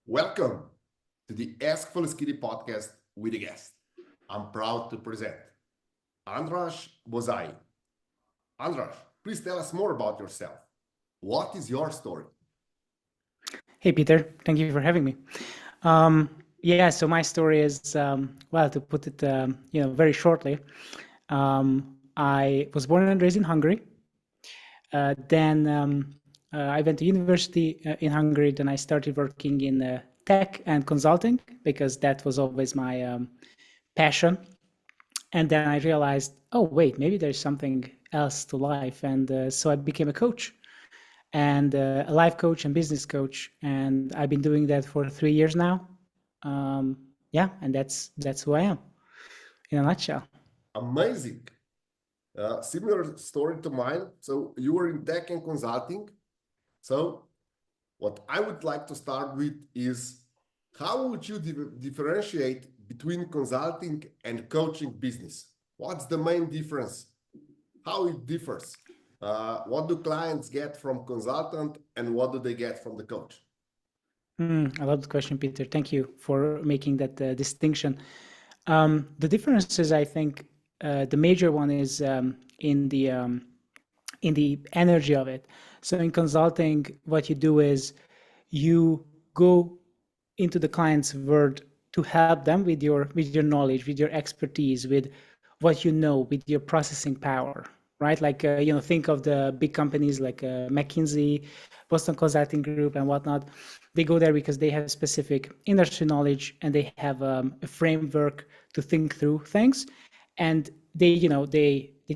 Welcome to the Ask Faleskini podcast with a guest. I'm proud to present Andras Bozzai. Andras, please tell us more about yourself. What is your story? Hey, Peter. Thank you for having me. So my story is, well, to put it, very shortly, I was born and raised in Hungary. Then I went to university in Hungary. Then I started working in tech and consulting because that was always my passion. And then I realized, oh, wait, maybe there's something else to life. And so I became a coach and a life coach and business coach. And I've been doing that for 3 years now. And that's who I am in a nutshell. Amazing. Similar story to mine. So you were in tech and consulting. So what I would like to start with is how would you differentiate between consulting and coaching business? What's the main difference? How it differs? What do clients get from consultant and what do they get from the coach? I love the question, Peter. Thank you for making that distinction. The differences, I think, the major one is in the energy of it. So in consulting, what you do is you go into the client's world to help them with your knowledge, with your expertise, with what you know, with your processing power, right? Like think of the big companies like McKinsey, Boston Consulting Group, and whatnot. They go there because they have specific industry knowledge and they have a framework to think through things, and they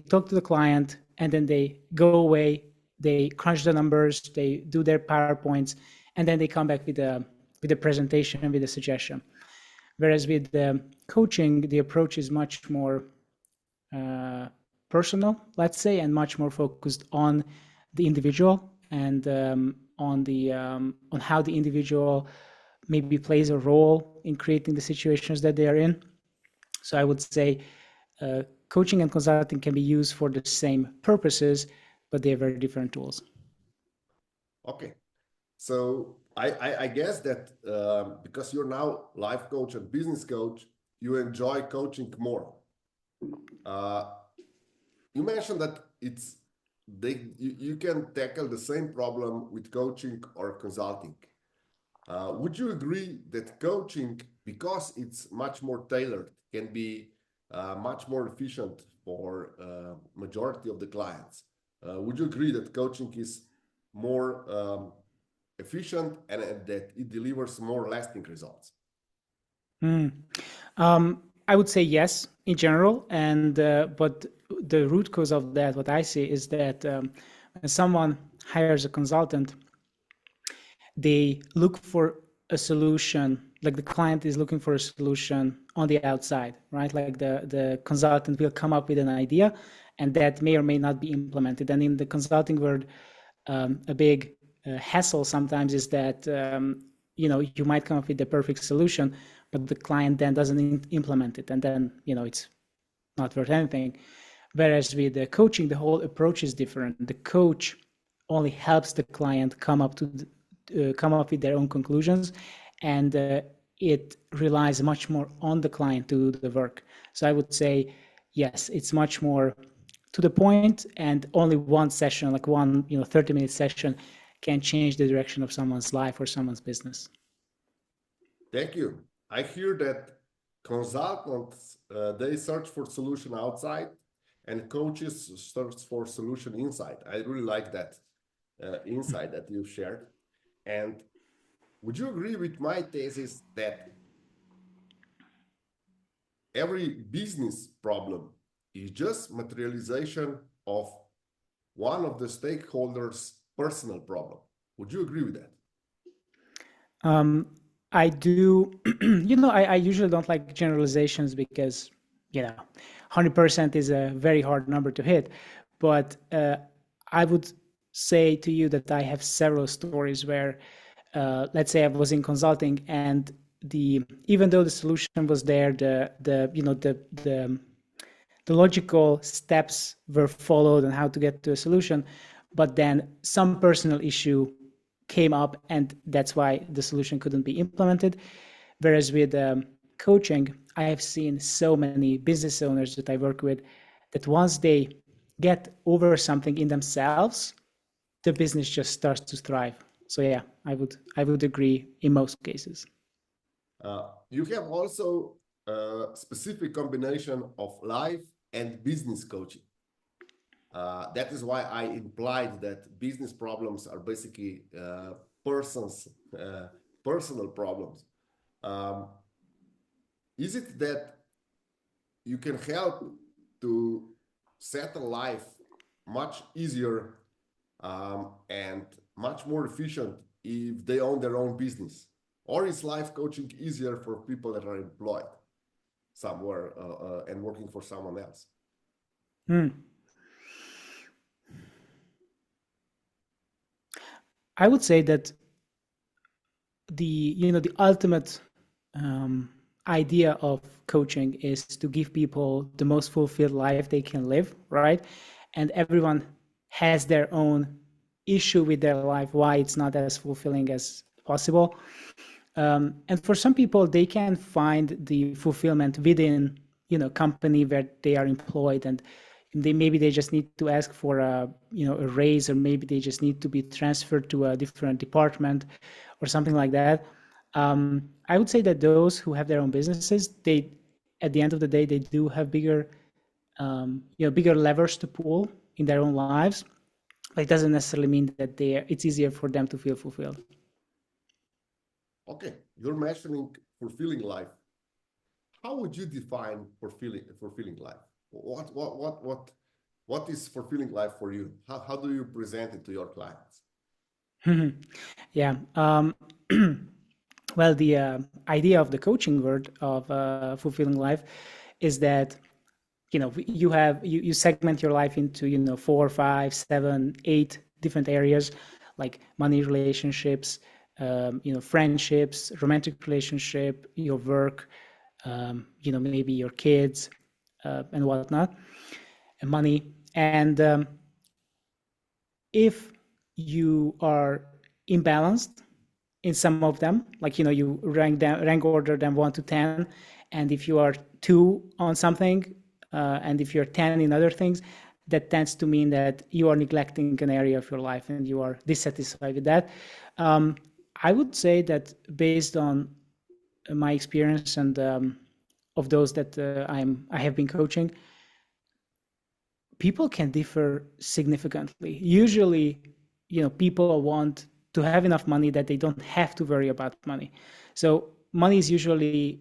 talk to the client and then they go away, they crunch the numbers, they do their PowerPoints, and then they come back with a presentation, with a suggestion. Whereas with coaching, the approach is much more personal, let's say, and much more focused on the individual and on how the individual maybe plays a role in creating the situations that they are in. So I would say coaching and consulting can be used for the same purposes, but they are very different tools. Okay. So I guess that because you're now life coach and business coach, you enjoy coaching more. You mentioned that you can tackle the same problem with coaching or consulting. Would you agree that coaching, because it's much more tailored, can be much more efficient for majority of the clients? Would you agree that coaching is more efficient and that it delivers more lasting results? I would say yes in general, and but the root cause of that, what I see, is that when someone hires a consultant, they look for a solution, like the client is looking for a solution on the outside, right? Like the consultant will come up with an idea and that may or may not be implemented. And in the consulting world, a big hassle sometimes is that you might come up with the perfect solution, but the client then doesn't implement it, and then it's not worth anything. Whereas with the coaching, the whole approach is different. The coach only helps the client come up with their own conclusions, and it relies much more on the client to do the work. So I would say yes, it's much more to the point, and only one session, like one 30-minute session, can change the direction of someone's life or someone's business. Thank you. I hear that consultants they search for solution outside and coaches search for solution inside. I really like that insight that you've shared. And would you agree with my thesis that every business problem is just materialization of one of the stakeholders' personal problem? Would you agree with that? I do. I usually don't like generalizations because 100% is a very hard number to hit. But I would say to you that I have several stories where, let's say, I was in consulting, and even though the solution was there, the logical steps were followed on how to get to a solution, but then some personal issue came up, and that's why the solution couldn't be implemented. Whereas with coaching, I have seen so many business owners that I work with that once they get over something in themselves, the business just starts to thrive. So yeah, I would agree in most cases. You have also a specific combination of life and business coaching. That is why I implied that business problems are basically persons, personal problems. Um, is it that you can help to settle life much easier and much more efficient if they own their own business? Or is life coaching easier for people that are employed somewhere and working for someone else? Hmm. I would say that the ultimate idea of coaching is to give people the most fulfilled life they can live, right? And everyone has their own issue with their life, why it's not as fulfilling as possible. And for some people, they can find the fulfillment within, company where they are employed, and maybe they just need to ask for a raise, or maybe they just need to be transferred to a different department or something like that. I would say that those who have their own businesses, they, at the end of the day, they do have bigger levers to pull in their own lives. But it doesn't necessarily mean that it's easier for them to feel fulfilled. Okay, you're mentioning fulfilling life. How would you define fulfilling life? What is fulfilling life for you? How do you present it to your clients? Yeah. Well, the idea of the coaching word of fulfilling life is that you segment your life into 4, 5, 7, 8 different areas, like money, relationships, friendships, romantic relationship, your work, maybe your kids, and whatnot, and money. And if you are imbalanced in some of them, like you rank order them 1 to 10, and if you are 2 on something, and if you're 10 in other things, that tends to mean that you are neglecting an area of your life and you are dissatisfied with that. I would say that based on my experience and of those that I have been coaching, people can differ significantly. Usually, people want to have enough money that they don't have to worry about money. So money is usually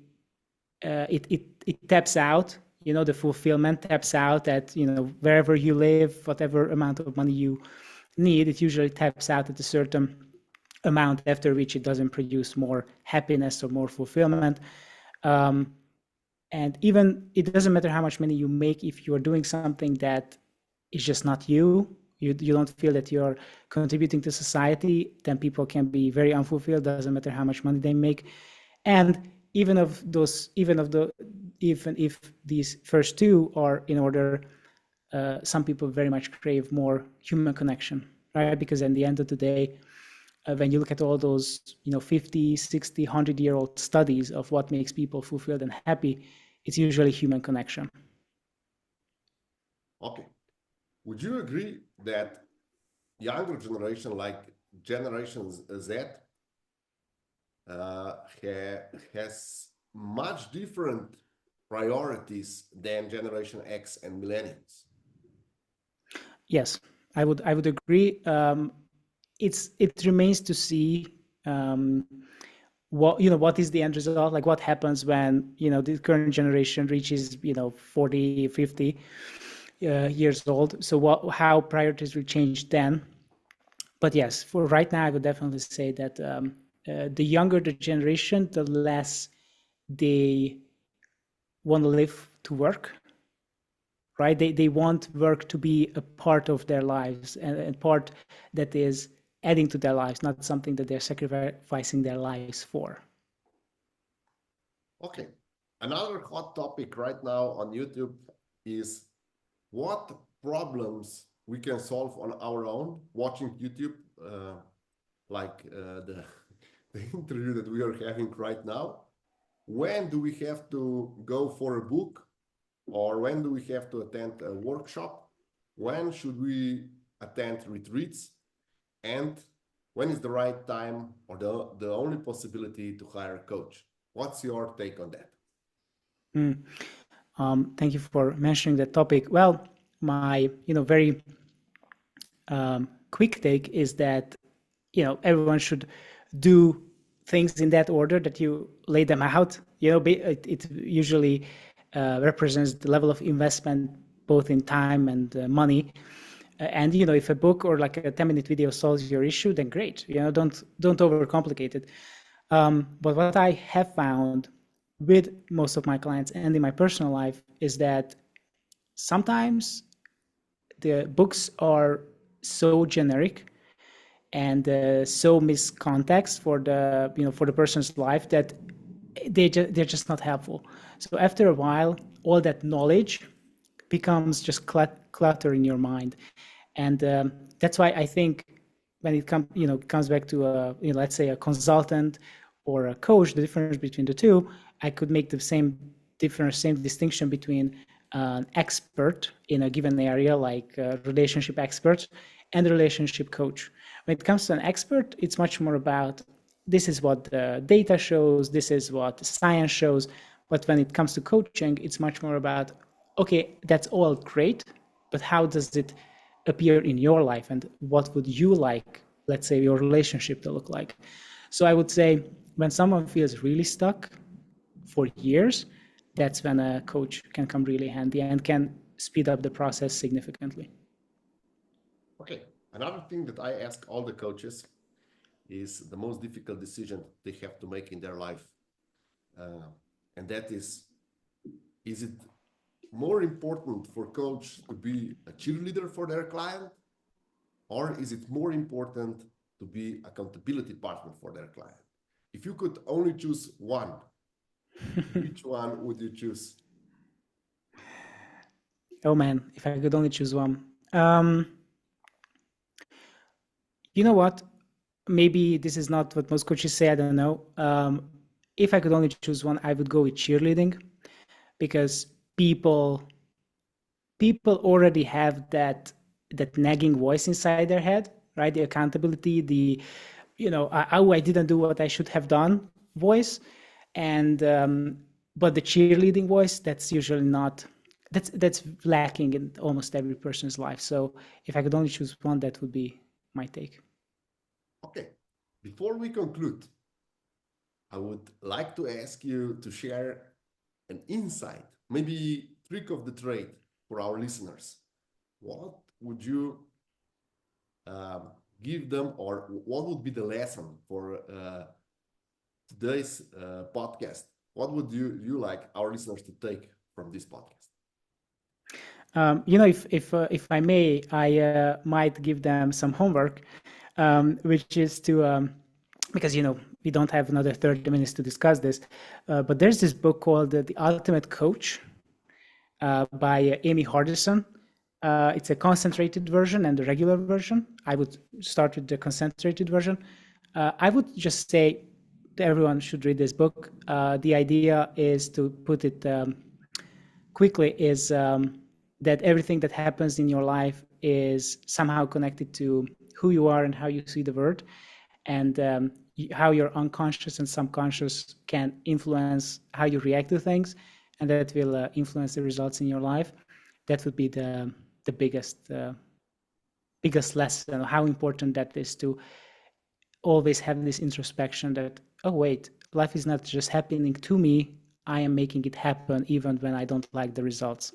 it taps out. The fulfillment taps out at wherever you live, whatever amount of money you need, it usually taps out at a certain amount after which it doesn't produce more happiness or more fulfillment. And even it doesn't matter how much money you make, if you're doing something that is just not you don't feel that you're contributing to society, then people can be very unfulfilled. Doesn't matter how much money they make. And even if these first two are in order, some people very much crave more human connection, right? Because at the end of the day, when you look at all those 50, 60, 100-year-old studies of what makes people fulfilled and happy, it's usually human connection. Okay. Would you agree that younger generation, like Generation Z, has much different priorities than Generation X and millennials? Yes, I would agree. It remains to see what is the end result, like what happens when the current generation reaches 40, 50 years old. So how priorities will change then. But yes, for right now, I would definitely say that the younger the generation, the less they want to live to work, right? They want work to be a part of their lives, and part that is adding to their lives, not something that they're sacrificing their lives for. Okay. Another hot topic right now on YouTube is what problems we can solve on our own watching YouTube. like the interview that we are having right now, when do we have to go for a book, or when do we have to attend a workshop? When should we attend retreats? And when is the right time or the only possibility to hire a coach? What's your take on that? Mm. Thank you for mentioning that topic. Well, my very quick take is that everyone should do things in that order that you lay them out. It usually represents the level of investment both in time and money. And if a book or like a 10-minute video solves your issue, then great. Don't overcomplicate it. But what I have found with most of my clients and in my personal life is that sometimes the books are so generic and so miss context for the person's life that they're just not helpful. So after a while, all that knowledge becomes just clutter in your mind, and that's why I think when it comes back to let's say a consultant or a coach, the difference between the two, I could make the same distinction between an expert in a given area, like a relationship expert, and a relationship coach. When it comes to an expert, it's much more about this is what the data shows, this is what the science shows. But when it comes to coaching, it's much more about, okay, that's all great, but how does it appear in your life, and what would you like, let's say, your relationship to look like? So I would say when someone feels really stuck for years, that's when a coach can come really handy and can speed up the process significantly. Okay. Another thing that I ask all the coaches is the most difficult decision they have to make in their life. And that is it more important for coach to be a cheerleader for their client, or is it more important to be accountability partner for their client? If you could only choose one, which one would you choose? Oh man, if I could only choose one. You know what? Maybe this is not what most coaches say, I don't know. If I could only choose one, I would go with cheerleading, because people already have that nagging voice inside their head, right? The accountability, I didn't do what I should have done voice, and but the cheerleading voice, that's usually not, that's lacking in almost every person's life. So if I could only choose one, that would be my take. Okay. Before we conclude, I would like to ask you to share an insight, maybe trick of the trade for our listeners. What would you give them, or what would be the lesson for today's podcast? What would you like our listeners to take from this podcast? If I may, I might give them some homework, which is to because we don't have another 30 minutes to discuss this, but there's this book called The Ultimate Coach by Amy Hardison. It's a concentrated version and a regular version. I would start with the concentrated version. I would just say everyone should read this book. The idea is, to put it quickly, is that everything that happens in your life is somehow connected to who you are and how you see the world, and how your unconscious and subconscious can influence how you react to things, and that will influence the results in your life. That would be the biggest lesson, how important that is, to always have this introspection that, oh wait, life is not just happening to me, I am making it happen even when I don't like the results.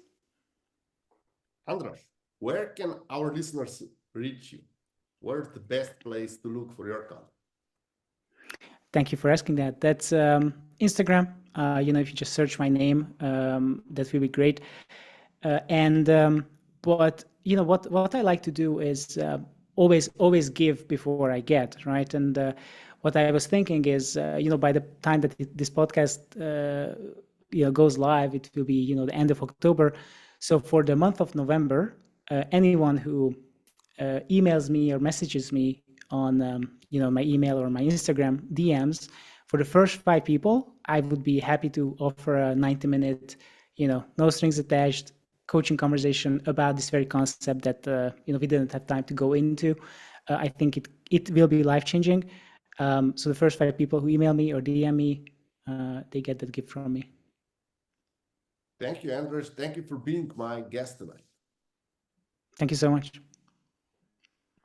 Andras, where can our listeners reach you? Where's the best place to look for your content? Thank you for asking that. That's Instagram. If you just search my name, that will be great. But what I like to do is always give before I get, right? And what I was thinking is, by the time that this podcast goes live, it will be the end of October. So for the month of November, anyone who emails me or messages me on my email or my Instagram DMs, for the first 5 people, I would be happy to offer a 90-minute, no strings attached coaching conversation about this very concept that we didn't have time to go into. I think it will be life changing. So the first 5 people who email me or DM me, they get that gift from me. Thank you, Andras. Thank you for being my guest tonight. Thank you so much.